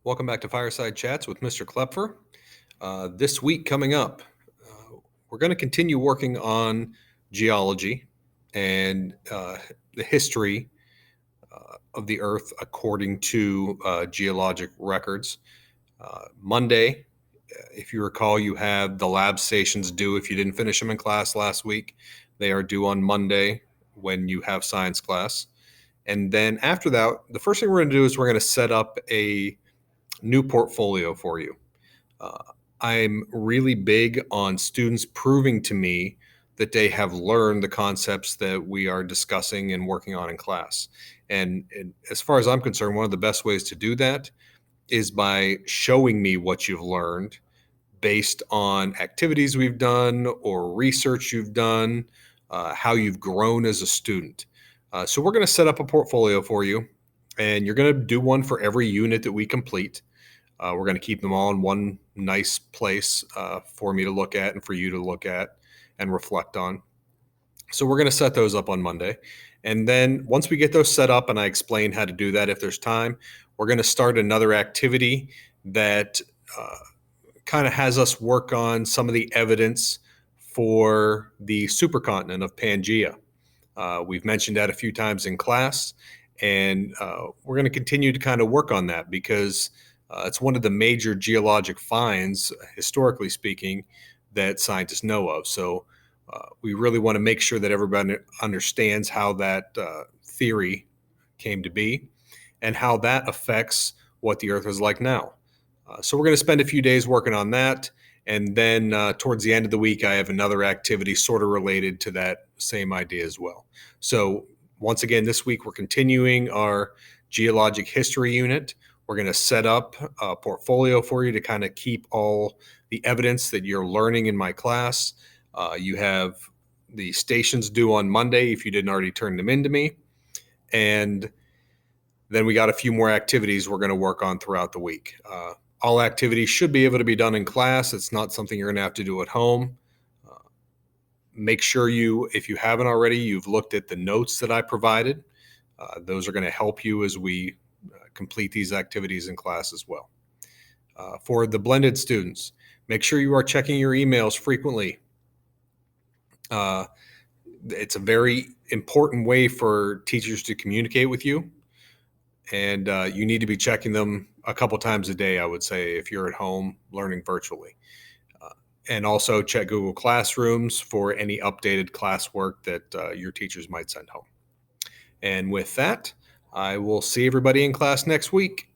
Welcome back to Fireside Chats with Mr. Klepfer. This week coming up, we're going to continue working on geology and the history of the Earth according to geologic records. Monday, if you recall, you have the lab stations due. If you didn't finish them in class last week, they are due on Monday when you have science class. And then after that, the first thing we're going to do is we're going to set up a new portfolio for you. I'm really big on students proving to me that they have learned the concepts that we are discussing and working on in class. And as far as I'm concerned, one of the best ways to do that is by showing me what you've learned based on activities we've done or research you've done, how you've grown as a student. So we're going to set up a portfolio for you, and you're going to do one for every unit that we complete. We're going to keep them all in one nice place for me to look at and for you to look at and reflect on. So we're going to set those up on Monday. And then once we get those set up and I explain how to do that if there's time, we're going to start another activity that kind of has us work on some of the evidence for the supercontinent of Pangaea. We've mentioned that a few times in class, and we're going to continue to kind of work on that because it's one of the major geologic finds, historically speaking, that scientists know of. So we really want to make sure that everybody understands how that theory came to be and how that affects what the Earth is like now. So we're going to spend a few days working on that. And then towards the end of the week, I have another activity sort of related to that same idea as well. So once again, this week, we're continuing our geologic history unit. We're going to set up a portfolio for you to kind of keep all the evidence that you're learning in my class. You have the stations due on Monday if you didn't already turn them into me. And then we got a few more activities we're going to work on throughout the week. All activities should be able to be done in class. It's not something you're going to have to do at home. Make sure if you haven't already, you've looked at the notes that I provided. Those are going to help you as we complete these activities in class as well. For the blended students, make sure you are checking your emails frequently. It's a very important way for teachers to communicate with you. And you need to be checking them a couple times a day, I would say, if you're at home learning virtually. And also check Google Classrooms for any updated classwork that your teachers might send home. And with that, I will see everybody in class next week.